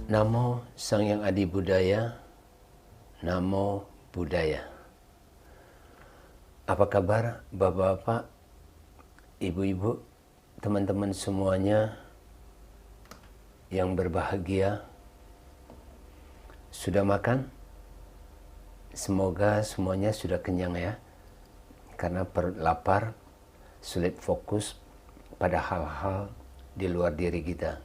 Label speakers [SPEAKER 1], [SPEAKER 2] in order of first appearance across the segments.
[SPEAKER 1] Namo Sang Yang Adi Budaya, Namo Buddhaya. Apa kabar Bapak-bapak, Ibu-ibu, teman-teman semuanya yang berbahagia? Sudah makan? Semoga semuanya sudah kenyang ya. Karena perut lapar, sulit fokus pada hal-hal di luar diri kita.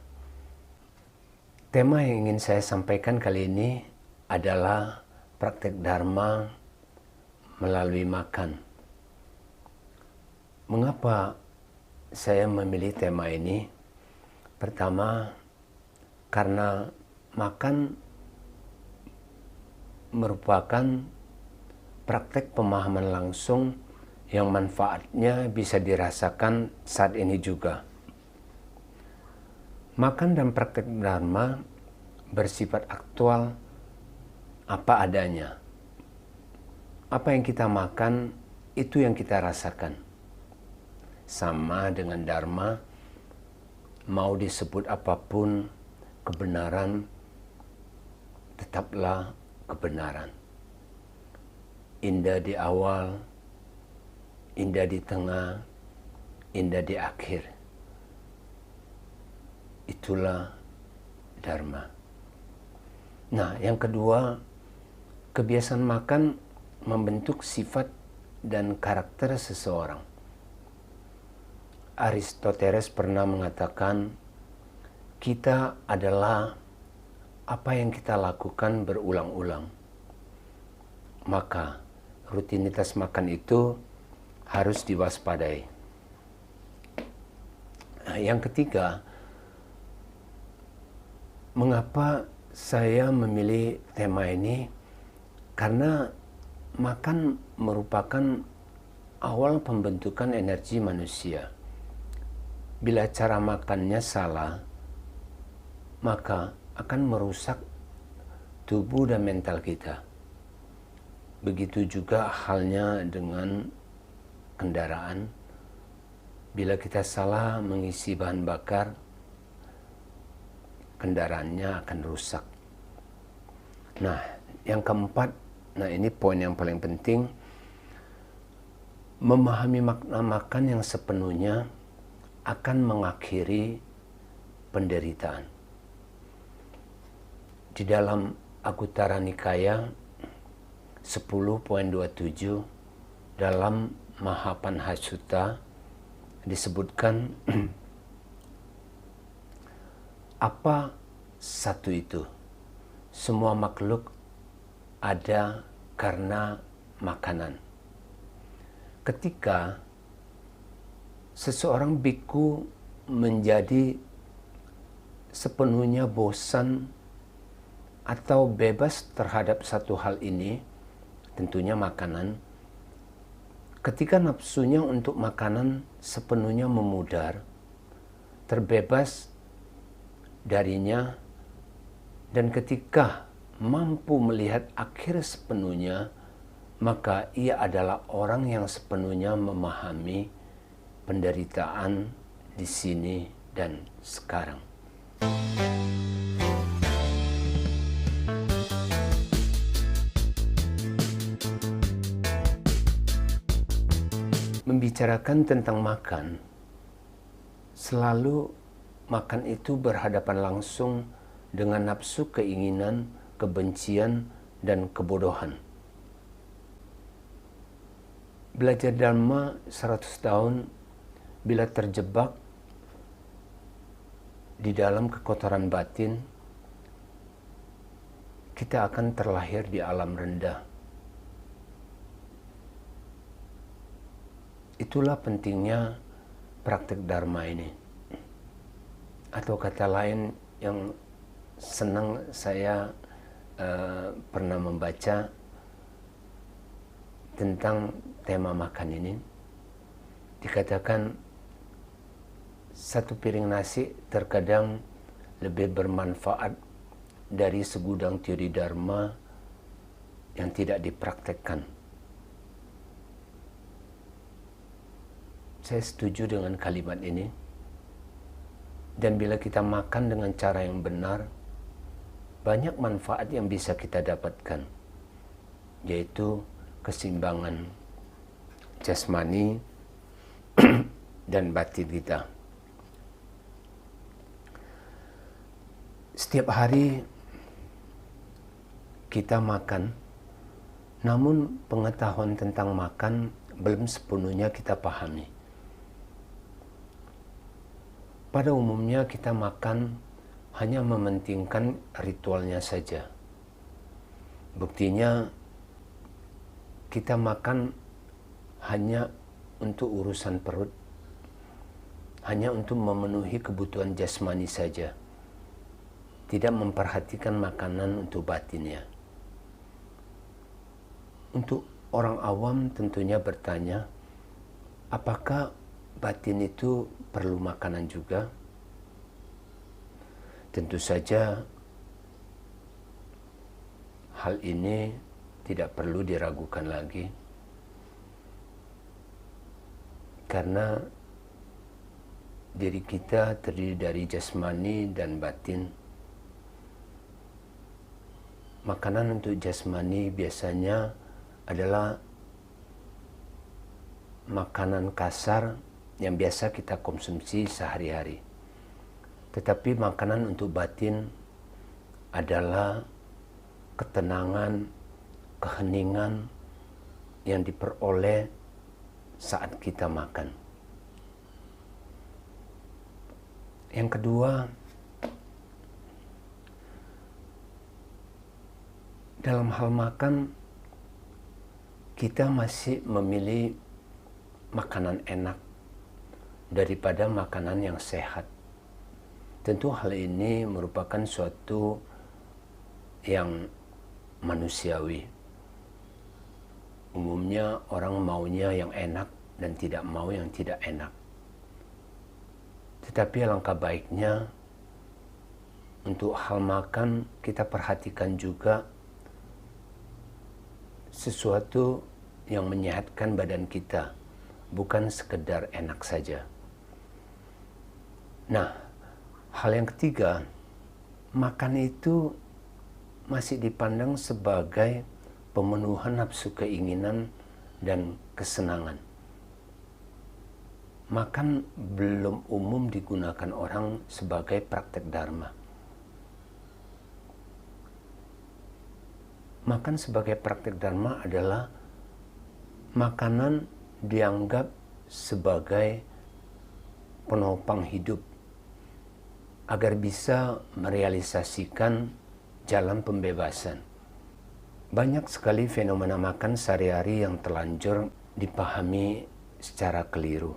[SPEAKER 1] Tema yang ingin saya sampaikan kali ini adalah praktek Dharma melalui makan. Mengapa saya memilih tema ini? Pertama, karena makan merupakan praktek pemahaman langsung yang manfaatnya bisa dirasakan saat ini juga. Makan dan praktek Dharma bersifat aktual apa adanya. Apa yang kita makan, itu yang kita rasakan. Sama dengan Dharma, mau disebut apapun, kebenaran tetaplah kebenaran. Indah di awal, indah di tengah, indah di akhir. Itulah Dharma. Nah, yang kedua, kebiasaan makan membentuk sifat dan karakter seseorang. Aristoteles pernah mengatakan, kita adalah apa yang kita lakukan berulang-ulang. Maka, rutinitas makan itu harus diwaspadai. Nah, yang ketiga, mengapa saya memilih tema ini? Karena makan merupakan awal pembentukan energi manusia. Bila cara makannya salah, maka akan merusak tubuh dan mental kita. Begitu juga halnya dengan kendaraan. Bila kita salah mengisi bahan bakar, kendaraannya akan rusak. Nah, yang keempat, ini poin yang paling penting, memahami makna makan yang sepenuhnya akan mengakhiri penderitaan. Di dalam Anguttara Nikaya 10.27 dalam Mahapanhasutta disebutkan apa satu itu? Semua makhluk ada karena makanan. Ketika seseorang biku menjadi sepenuhnya bosan atau bebas terhadap satu hal ini, tentunya makanan, ketika nafsunya untuk makanan sepenuhnya memudar, terbebas darinya, dan ketika mampu melihat akhir sepenuhnya, maka ia adalah orang yang sepenuhnya memahami penderitaan di sini dan sekarang. Membicarakan tentang makan, selalu makan itu berhadapan langsung dengan nafsu, keinginan, kebencian, dan kebodohan. Belajar Dharma 100 tahun, bila terjebak di dalam kekotoran batin, kita akan terlahir di alam rendah. Itulah pentingnya praktek Dharma ini. Atau kata lain yang senang saya pernah membaca tentang tema makan ini, dikatakan satu piring nasi terkadang lebih bermanfaat dari segudang teori Dharma yang tidak dipraktekkan. Saya setuju dengan kalimat ini. Dan bila kita makan dengan cara yang benar, banyak manfaat yang bisa kita dapatkan, yaitu keseimbangan jasmani dan batin kita. Setiap hari kita makan, namun pengetahuan tentang makan belum sepenuhnya kita pahami. Pada umumnya kita makan hanya mementingkan ritualnya saja. Buktinya kita makan hanya untuk urusan perut, hanya untuk memenuhi kebutuhan jasmani saja, tidak memperhatikan makanan untuk batinnya. Untuk orang awam tentunya bertanya, apakah batin itu perlu makanan juga? Tentu saja hal ini tidak perlu diragukan lagi, karena diri kita terdiri dari jasmani dan batin. Makanan untuk jasmani biasanya adalah makanan kasar yang biasa kita konsumsi sehari-hari. Tetapi makanan untuk batin adalah ketenangan, keheningan yang diperoleh saat kita makan. Yang kedua, dalam hal makan, kita masih memilih makanan enak daripada makanan yang sehat. Tentu hal ini merupakan suatu yang manusiawi. Umumnya orang maunya yang enak dan tidak mau yang tidak enak. Tetapi alangkah baiknya untuk hal makan kita perhatikan juga sesuatu yang menyehatkan badan kita, bukan sekedar enak saja. Nah, hal yang ketiga, makan itu masih dipandang sebagai pemenuhan nafsu keinginan dan kesenangan. Makan belum umum digunakan orang sebagai praktek dharma. Makan sebagai praktek dharma adalah makanan dianggap sebagai penopang hidup agar bisa merealisasikan jalan pembebasan. Banyak sekali fenomena makan sehari-hari yang terlanjur dipahami secara keliru.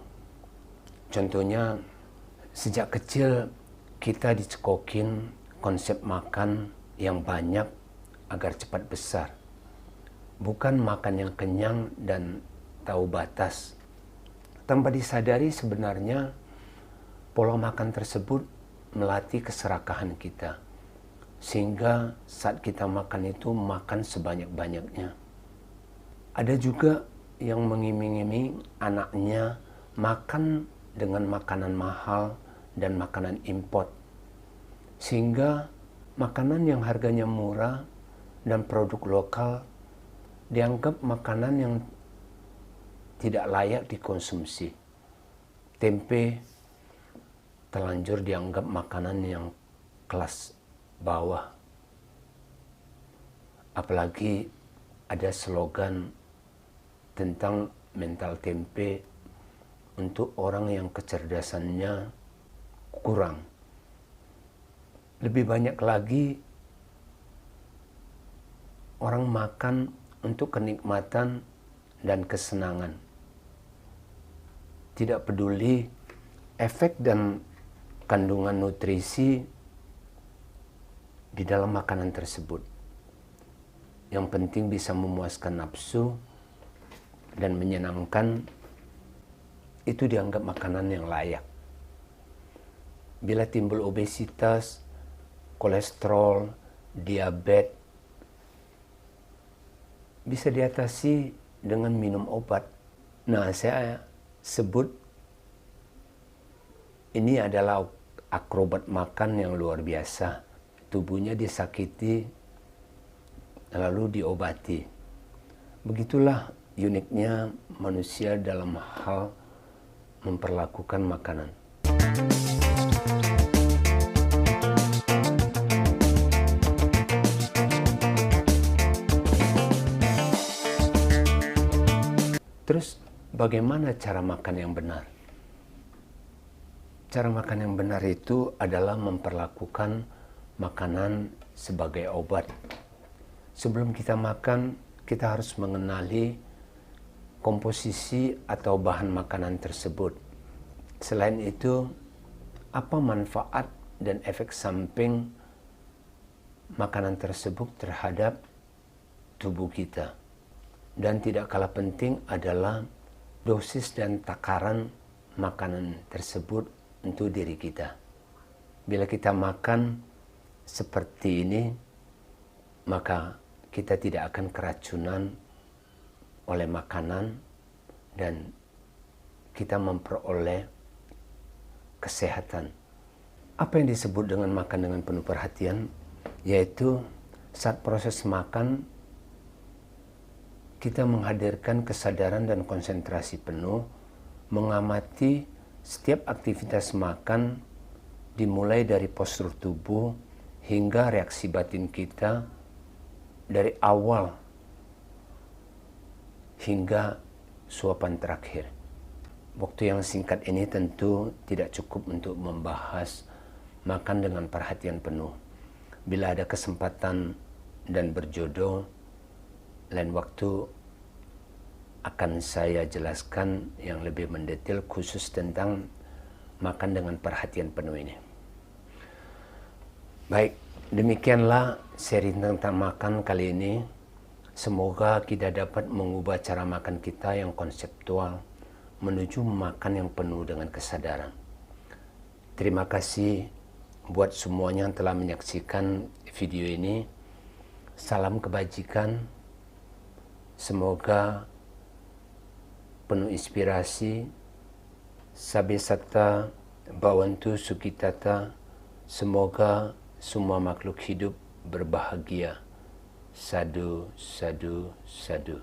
[SPEAKER 1] Contohnya, sejak kecil kita dicekokin konsep makan yang banyak agar cepat besar. Bukan makan yang kenyang dan tahu batas. Tanpa disadari sebenarnya pola makan tersebut melatih keserakahan kita. Sehingga saat kita makan itu makan sebanyak-banyaknya. Ada juga yang mengiming-iming anaknya makan dengan makanan mahal dan makanan import. Sehingga makanan yang harganya murah dan produk lokal dianggap makanan yang tidak layak dikonsumsi. Tempe terlanjur dianggap makanan yang kelas bawah. Apalagi ada slogan tentang mental tempe untuk orang yang kecerdasannya kurang. Lebih banyak lagi orang makan untuk kenikmatan dan kesenangan. Tidak peduli efek dan kandungan nutrisi di dalam makanan tersebut. Yang penting bisa memuaskan nafsu dan menyenangkan, itu dianggap makanan yang layak. Bila timbul obesitas, kolesterol, diabetes, bisa diatasi dengan minum obat. Nah, saya sebut ini adalah akrobat makan yang luar biasa. tubuhnya disakiti lalu diobati. Begitulah uniknya manusia dalam hal memperlakukan makanan. Terus bagaimana cara makan yang benar? Cara makan yang benar itu adalah memperlakukan makanan sebagai obat. Sebelum kita makan, kita harus mengenali komposisi atau bahan makanan tersebut. Selain itu, apa manfaat dan efek samping makanan tersebut terhadap tubuh kita. Dan tidak kalah penting adalah dosis dan takaran makanan tersebut untuk diri kita. Bila kita makan seperti ini, maka kita tidak akan keracunan oleh makanan dan kita memperoleh kesehatan. Apa yang disebut dengan makan dengan penuh perhatian? Yaitu saat proses makan, kita menghadirkan kesadaran dan konsentrasi penuh, mengamati setiap aktivitas makan, dimulai dari postur tubuh hingga reaksi batin kita, dari awal hingga suapan terakhir. Waktu yang singkat ini tentu tidak cukup untuk membahas makan dengan perhatian penuh. Bila ada kesempatan dan berjodoh, lain waktu akan saya jelaskan yang lebih mendetail khusus tentang makan dengan perhatian penuh ini. Baik, demikianlah seri tentang makan kali ini. Semoga kita dapat mengubah cara makan kita yang konseptual menuju makan yang penuh dengan kesadaran. Terima kasih buat semuanya yang telah menyaksikan video ini. Salam kebajikan. Semoga penuh inspirasi. Sabe sata bawantu sukitata. Semoga semua makhluk hidup berbahagia. Sadu, sadu, sadu.